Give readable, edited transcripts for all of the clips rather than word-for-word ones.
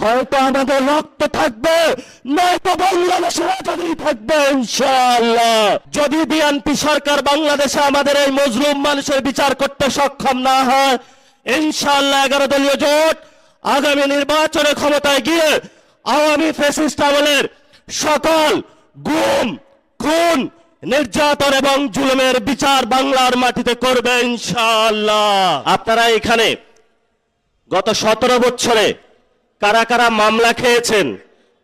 হয়তো আমাদের রক্ত থাকবে, নয়তো বাংলাদেশের আজাদী থাকবে ইনশাআল্লাহ। যদি বিএনপি সরকার বাংলাদেশে আমাদের এই মজলুম মানুষের বিচার করতে সক্ষম না হয়, ইনশাআল্লাহ 11 দলীয় জোট আগামী নির্বাচনে ক্ষমতায় গিয়ে আওয়ামী ফ্যাসিস্ট আমলের সকল গুম, খুন, নির্যাতন এবং জুলুমের বিচার বাংলার মাটিতে করবে ইনশাআল্লাহ। আপনারা এখানে গত 17 বছরে কারা কারা মামলা খেয়েছেন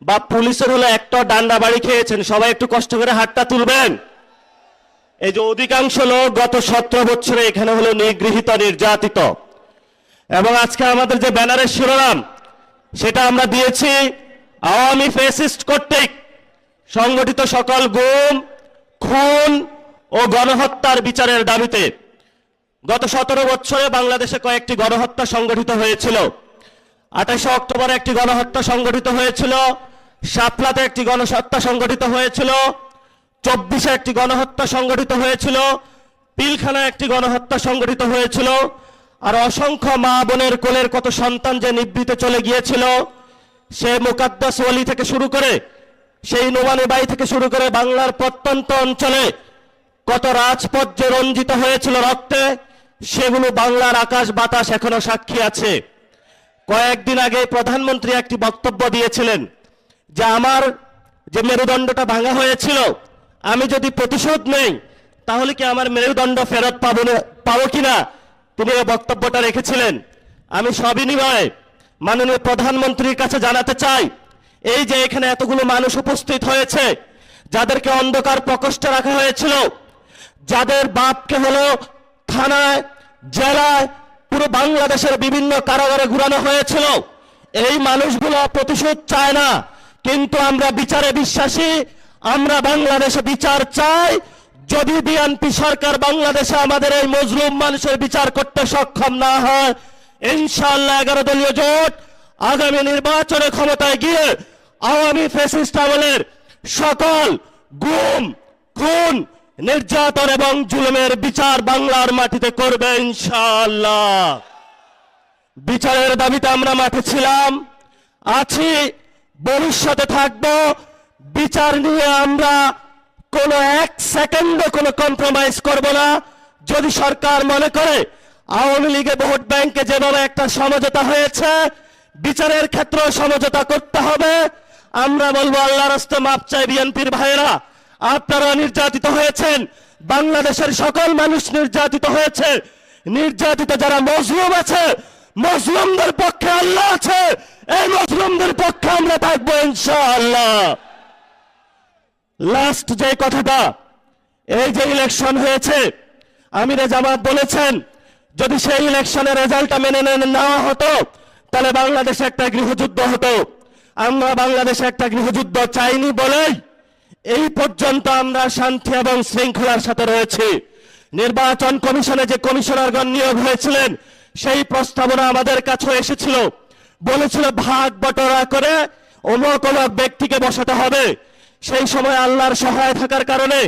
বা পুলিশের হলো একটা ডান্ডা বাড়ি খেয়েছেন, সবাই একটু কষ্ট করে হাতটা তুলবেন। এই যে অধিকাংশ লোক গত 17 বছরে এখানে হলো নিগৃহীত, নির্যাতিত। এবং আজকে আমাদের যে ব্যানারের শিরোনাম সেটা আমরা দিয়েছি আওয়ামী ফ্যাসিস্ট কর্তৃক সংগঠিত সকল গুম, খুন ও গণহত্যার বিচারের দাবিতে। গত 17 বছরে বাংলাদেশে কয়েকটি গণহত্যা সংগঠিত হয়েছিল। 28 অক্টোবরে একটি গণহত্যা সংগঠিত হয়েছিল, শাপলাতে একটি গণহত্যা সংগঠিত হয়েছিল, 24-এ একটি গণহত্যা সংগঠিত হয়েছিল, পিলখানায় একটি গণহত্যা সংগঠিত হয়েছিল। আর অসংখ্য মা বোনের কোলের কত সন্তান যে নিভৃতে চলে গিয়েছিল, সে মুকাদ্দাস ওয়ালি থেকে শুরু করে সেই নোমানি বাই থেকে শুরু করে বাংলার প্রত্যন্ত অঞ্চলে কত রাজপথ যে রঞ্জিত হয়েছিল রক্তে, সেগুলো বাংলার আকাশ বাতাস এখনো সাক্ষী আছে। কয়েকদিন আগে প্রধানমন্ত্রী একটি বক্তব্য দিয়েছিলেন যে আমার যে মেরুদণ্ডটা ভাঙা হয়েছিল, আমি যদি প্রতিশোধ নেই তাহলে কি আমার মেরুদণ্ড ফেরত পাবো কিনা, তিনি এই বক্তব্যটা রেখেছিলেন। আমি সবিনয়ে মাননীয় প্রধানমন্ত্রীর কাছে জানাতে চাই, এই যে এখানে এতগুলো মানুষ উপস্থিত হয়েছে, যাদেরকে অন্ধকার প্রকোষ্ঠে রাখা হয়েছিল, যাদের বাপকে হলো থানায়, জেলায়, পুরো বাংলাদেশের বিভিন্ন কারাগারে ঘুরানো হয়েছিল, এই মানুষগুলো প্রতিশোধ চায় না, কিন্তু আমরা বিচারে বিশ্বাসী, আমরা বাংলাদেশে বিচার চাই। যদি বিএনপি সরকার বাংলাদেশে আমাদের এই মজলুম মানুষের বিচার করতে সক্ষম না হয়, ইনশাআল্লাহ 11 দলীয় জোট আগামী নির্বাচনে ক্ষমতায় গিয়ে আওয়ামী ফ্যাসিস্ট আমলের সকল গুম, খুন, নির্যাতন এবং জুলুমের বিচার বাংলার মাটিতে করবে ইনশাআল্লাহ। বিচারের দাবিতে আমরা মাঠে ছিলাম, আছি, ভবিষ্যতে থাকব। বিচার নিয়ে আমরা কোনো 1 সেকেন্ডও কোনো কম্প্রোমাইজ করব না। যদি সরকার মনে করে আওয়ামী লীগে ভোট ব্যাংকে যেভাবে একটা সমঝোতা হয়েছে, বিচারের ক্ষেত্রে সমঝোতা করতে হবে, আমরা বলবো আল্লাহর রাস্তে মাপ চাই। বিএনপির ভাইয়েরা, আপনারা নির্যাতিত হয়েছেন, বাংলাদেশের সকল মানুষ নির্যাতিত হয়েছে। নির্যাতিত যারা মজলুম আছে, মজলুমদের পক্ষে আল্লাহ আছে, এই মজলুমদের পক্ষে আমরা থাকবো ইনশাআল্লাহ। লাস্ট যে কথাটা, এই যে ইলেকশন হয়েছে, আমিরে জামাত বলেছেন যদি সেই ইলেকশনের রেজাল্টটা মেনে নেওয়া হতো তাহলে বাংলাদেশে একটা গৃহযুদ্ধ হতো। আমরা বাংলাদেশে একটা গৃহযুদ্ধ চাইনি বলেই এই পর্যন্ত আমরা শান্তি এবং শৃঙ্খলার সাথে রয়েছি। নির্বাচন কমিশনে যে কমিশনারগণ নিয়োগ হয়েছিলেন, সেই প্রস্তাবনা আমাদের কাছে এসেছিল, বলেছিল ভাগ বটরা করে অমুক অমুক ব্যক্তিকে বসাতে হবে। সেই সময় আল্লাহর সহায় থাকার কারণে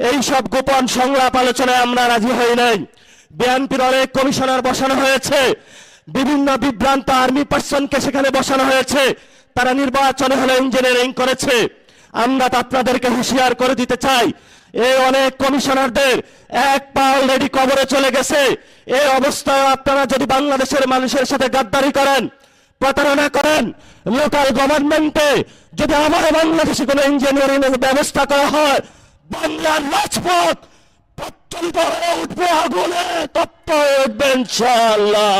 এই সব গোপন সংলাপ আলোচনায় আমরা রাজি হই নাই। বিএনপির অনেক কমিশনার বসানো হয়েছে, বিভিন্ন বিভ্রান্ত আর্মি পার্সনকে সেখানে বসানো হয়েছে, তারা নির্বাচনে হলে ইঞ্জিনিয়ারিং করেছে। আমরা তো আপনাদেরকে হুঁশিয়ার করে দিতে চাই, এই অনেক কমিশনারদের এক পা অলরেডি কবরে চলে গেছে। এই অবস্থায় আপনারা যদি বাংলাদেশের মানুষের সাথে গাদ্দারি করেন, প্রতারণা করেন, লোকাল গভর্নমেন্টে যদি আমার বাংলাদেশে কোনো ইঞ্জিনিয়ারিং ব্যবস্থা করা হয়, বাংলার রাজপথ প্রচলিত হয়ে উঠবে, আগুনে তপ্ত হয়ে উঠবে ইনশাআল্লাহ।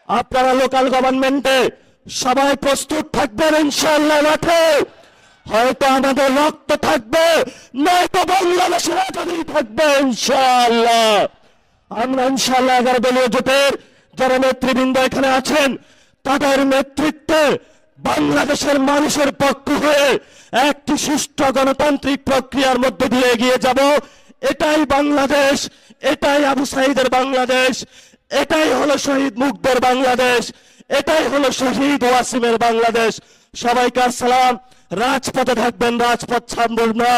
আপনারা লোকাল গভর্নমেন্টে সবাই প্রস্তুত থাকবেন ইনশাআল্লাহ। মাঠে হয়তো আমাদের রক্ত থাকবে, নয়তো বাংলাদেশের আজাদী থাকবে ইনশাআল্লাহ। আমরা ইনশাআল্লাহ 11 দলীয় জোটের যারা নেতৃবৃন্দ এখানে আছেন, তাদের নেতৃত্বে বাংলাদেশের মানুষের পক্ষ হয়ে একটি সুষ্ঠু গণতান্ত্রিক প্রক্রিয়ার মধ্যে দিয়ে এগিয়ে যাব। এটাই বাংলাদেশ, এটাই আবু সাইদের বাংলাদেশ, এটাই হলো শহীদ মুগ্ধের বাংলাদেশ, এটাই হলো শহীদ ওয়াসিমের বাংলাদেশ। সবাইকে আসসালাম। রাজপথে থাকবেন, রাজপথ ছাড়বেন না,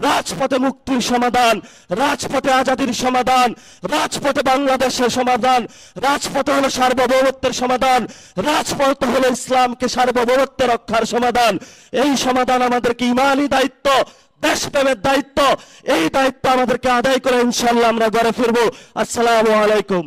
রাজপথে মুক্তির সমাধান, রাজপথে আজাদির সমাধান, রাজপথে বাংলাদেশের সমাধান, রাজপথে হলো সার্বভৌমত্বের সমাধান, রাজপথ হলো ইসলামকে সার্বভৌমত্ব রক্ষার সমাধান। এই সমাধান আমাদেরকে ইমানি দায়িত্ব, দেশপ্রেমের দায়িত্ব, এই দায়িত্ব আমাদেরকে আদায় করে ইনশাআল্লাহ আমরা ঘরে ফিরবো। আসসালামু আলাইকুম।